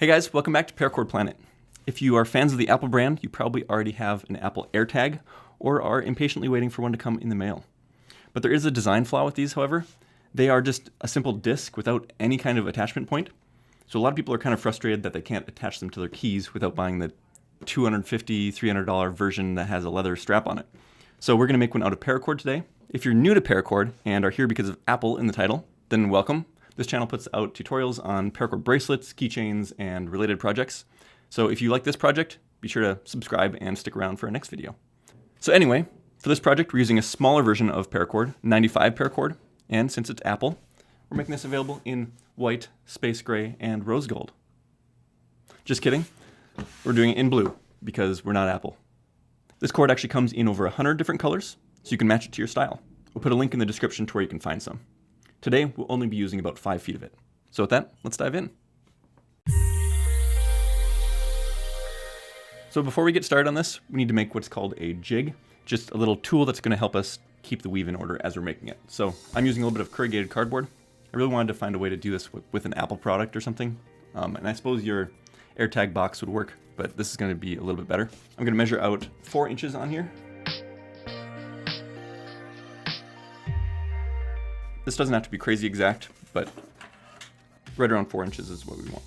Hey guys, welcome back to Paracord Planet. If you are fans of the Apple brand, you probably already have an Apple AirTag or are impatiently waiting for one to come in the mail. But there is a design flaw with these, however. They are just a simple disc without any kind of attachment point. So a lot of people are kind of frustrated that they can't attach them to their keys without buying the $250, $300 version that has a leather strap on it. So we're going to make one out of Paracord today. If you're new to Paracord and are here because of Apple in the title, then welcome. This channel puts out tutorials on Paracord bracelets, keychains, and related projects. So if you like this project, be sure to subscribe and stick around for our next video. So anyway, for this project, we're using a smaller version of Paracord, 95 Paracord. And since it's Apple, we're making this available in white, space gray, and rose gold. Just kidding. We're doing it in blue because we're not Apple. This cord actually comes in over 100 different colors, so you can match it to your style. We'll put a link in the description to where you can find some. Today, we'll only be using about 5 feet of it. So with that, let's dive in. So before we get started on this, we need to make what's called a jig, just a little tool that's going to help us keep the weave in order as we're making it. So I'm using a little bit of corrugated cardboard. I really wanted to find a way to do this with an Apple product or something. And I suppose your AirTag box would work, but this is going to be a little bit better. I'm going to measure out 4 inches on here. This doesn't have to be crazy exact, but right around 4 inches is what we want.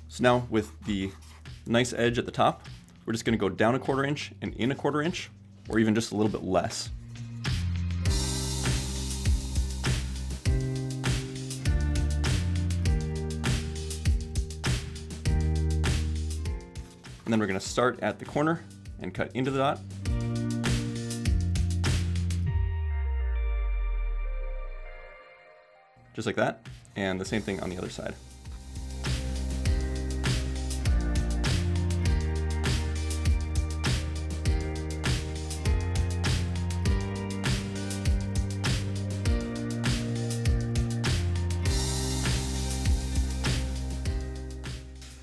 So now with the nice edge at the top, we're just going to go down 1/4 inch and in 1/4 inch, or even just a little bit less. And then we're going to start at the corner and cut into the dot. Just like that, and the same thing on the other side.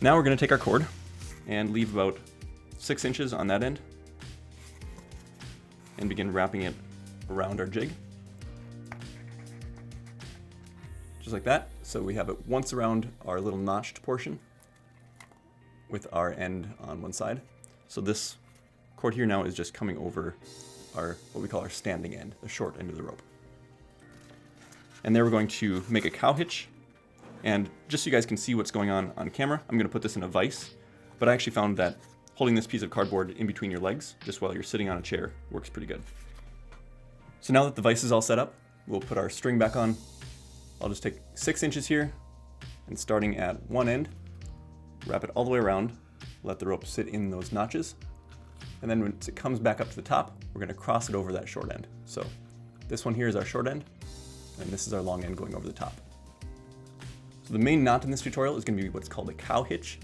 Now we're going to take our cord and leave about 6 inches on that end and begin wrapping it around our jig. Just like that. So we have it once around our little notched portion with our end on one side. So this cord here now is just coming over our, what we call our standing end, the short end of the rope. And there we're going to make a cow hitch. And just so you guys can see what's going on camera, I'm going to put this in a vise. But I actually found that holding this piece of cardboard in between your legs, just while you're sitting on a chair, works pretty good. So now that the vise is all set up, we'll put our string back on. I'll just take 6 inches here, and starting at one end, wrap it all the way around, let the rope sit in those notches, and then once it comes back up to the top, we're going to cross it over that short end. So this one here is our short end, and this is our long end going over the top. So the main knot in this tutorial is going to be what's called a cow hitch,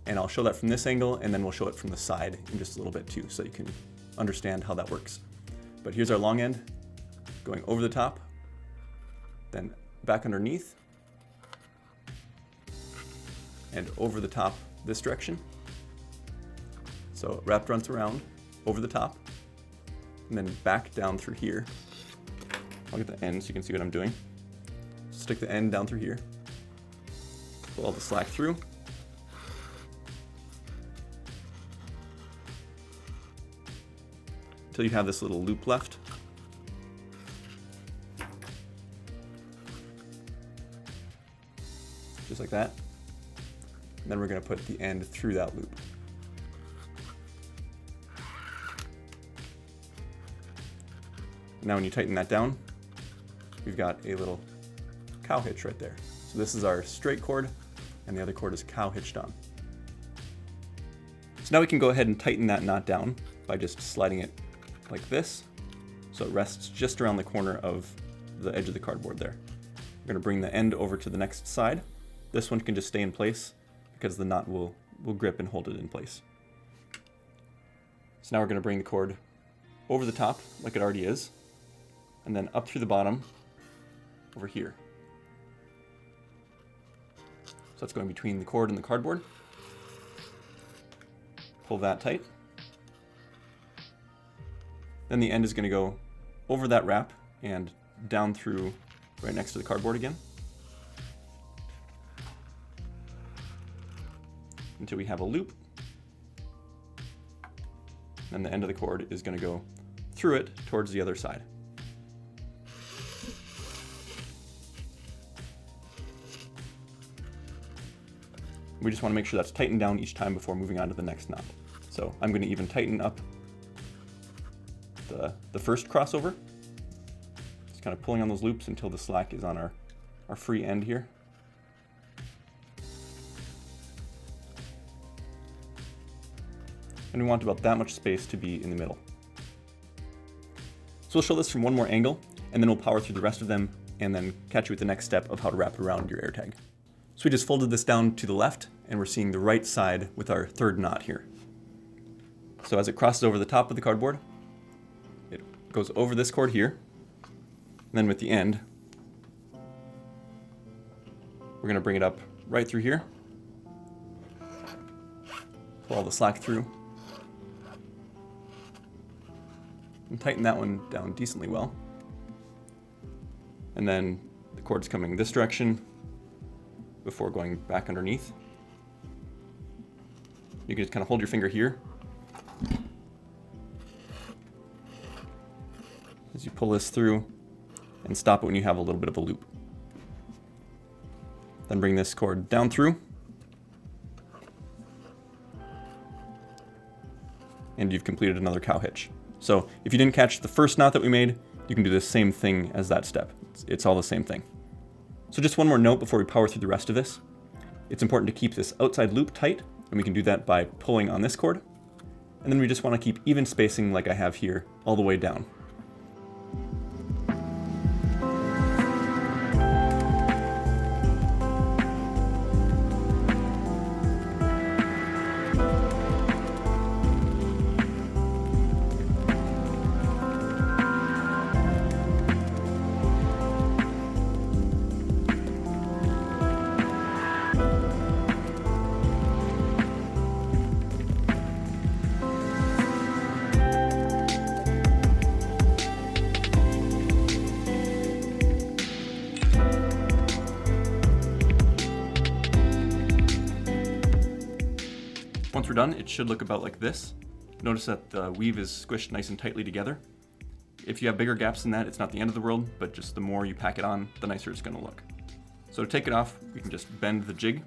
and I'll show that from this angle, and then we'll show it from the side in just a little bit too, so you can understand how that works. But here's our long end going over the top, then back underneath, and over the top this direction. So wrapped runs around, over the top, and then back down through here. I'll get the end so you can see what I'm doing. Stick the end down through here. Pull all the slack through. Until you have this little loop left. Just like that. And then we're going to put the end through that loop. Now when you tighten that down, we've got a little cow hitch right there. So this is our straight cord, and the other cord is cow hitched on. So now we can go ahead and tighten that knot down by just sliding it like this, so it rests just around the corner of the edge of the cardboard there. We're going to bring the end over to the next side. This one can just stay in place because the knot will grip and hold it in place. So now we're going to bring the cord over the top like it already is, and then up through the bottom over here. So that's going between the cord and the cardboard. Pull that tight. Then the end is going to go over that wrap and down through right next to the cardboard again, until we have a loop. And the end of the cord is going to go through it towards the other side. We just want to make sure that's tightened down each time before moving on to the next knot. So I'm going to even tighten up the first crossover. Just kind of pulling on those loops until the slack is on our free end here. And we want about that much space to be in the middle. So we'll show this from one more angle, and then we'll power through the rest of them, and then catch you with the next step of how to wrap it around your AirTag. So we just folded this down to the left, and we're seeing the right side with our third knot here. So as it crosses over the top of the cardboard, it goes over this cord here, and then with the end, we're going to bring it up right through here, pull all the slack through, and tighten that one down decently well. And then the cord's coming this direction before going back underneath. You can just kind of hold your finger here as you pull this through, and stop it when you have a little bit of a loop. Then bring this cord down through, and you've completed another cow hitch. So if you didn't catch the first knot that we made, you can do the same thing as that step. It's all the same thing. So just one more note before we power through the rest of this. It's important to keep this outside loop tight, and we can do that by pulling on this cord. And then we just want to keep even spacing like I have here all the way down. Once we're done, it should look about like this. Notice that the weave is squished nice and tightly together. If you have bigger gaps than that, it's not the end of the world, but just the more you pack it on, the nicer it's going to look. So to take it off, we can just bend the jig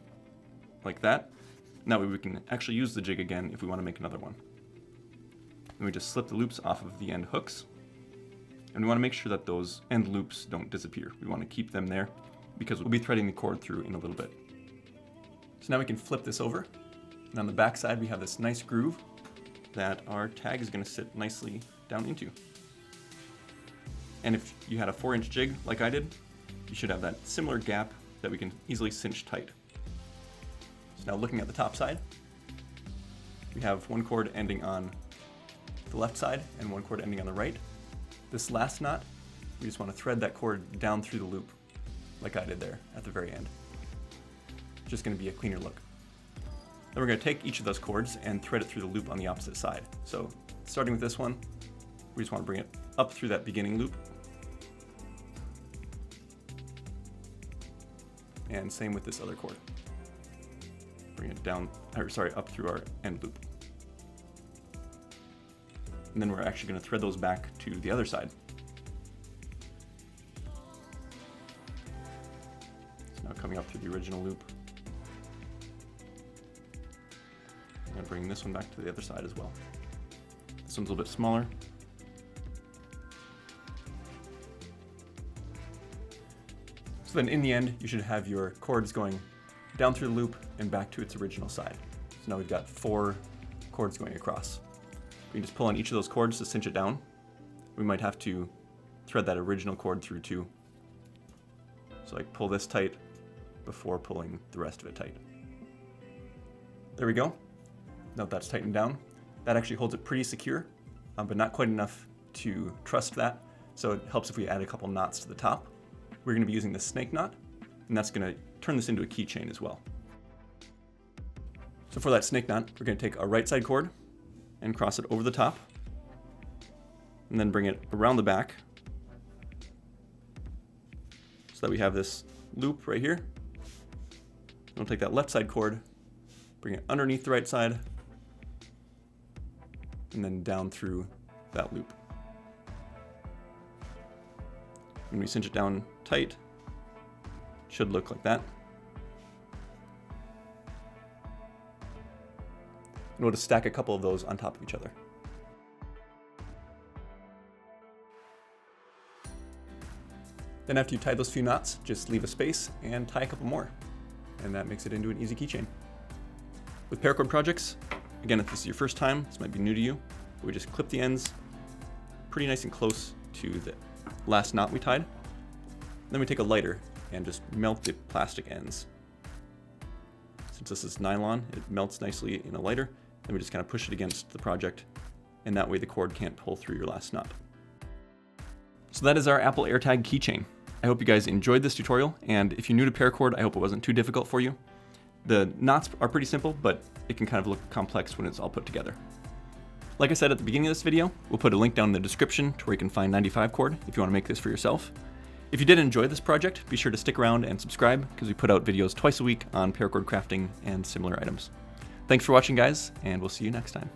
like that. And that way we can actually use the jig again if we want to make another one. Then we just slip the loops off of the end hooks. And we want to make sure that those end loops don't disappear. We want to keep them there because we'll be threading the cord through in a little bit. So now we can flip this over. And on the back side, we have this nice groove that our tag is going to sit nicely down into. And if you had a 4-inch jig like I did, you should have that similar gap that we can easily cinch tight. So now looking at the top side, we have one cord ending on the left side and one cord ending on the right. This last knot, we just want to thread that cord down through the loop like I did there at the very end. It's just going to be a cleaner look. Then we're going to take each of those cords and thread it through the loop on the opposite side. So starting with this one, we just want to bring it up through that beginning loop. And same with this other cord. Bring it down, up through our end loop. And then we're actually going to thread those back to the other side. So now coming up through the original loop. I'm going to bring this one back to the other side as well. This one's a little bit smaller. So then in the end, you should have your cords going down through the loop and back to its original side. So now we've got 4 cords going across. We can just pull on each of those cords to cinch it down. We might have to thread that original cord through too. So like pull this tight before pulling the rest of it tight. There we go. Now that's tightened down. That actually holds it pretty secure, but not quite enough to trust that. So it helps if we add a couple knots to the top. We're going to be using the snake knot, and that's going to turn this into a keychain as well. So for that snake knot, we're going to take our right side cord and cross it over the top, and then bring it around the back, so that we have this loop right here. We'll take that left side cord, bring it underneath the right side, and then down through that loop. When we cinch it down tight, it should look like that. And we'll just stack a couple of those on top of each other. Then after you tie those few knots, just leave a space and tie a couple more. And that makes it into an easy keychain. With Paracord projects, again, if this is your first time, this might be new to you, we just clip the ends pretty nice and close to the last knot we tied. Then we take a lighter and just melt the plastic ends. Since this is nylon, it melts nicely in a lighter. Then we just kind of push it against the project, and that way the cord can't pull through your last knot. So that is our Apple AirTag keychain. I hope you guys enjoyed this tutorial, and if you're new to Paracord, I hope it wasn't too difficult for you. The knots are pretty simple, but it can kind of look complex when it's all put together. Like I said at the beginning of this video, we'll put a link down in the description to where you can find 95 cord if you want to make this for yourself. If you did enjoy this project, be sure to stick around and subscribe because we put out videos twice a week on paracord crafting and similar items. Thanks for watching, guys, and we'll see you next time.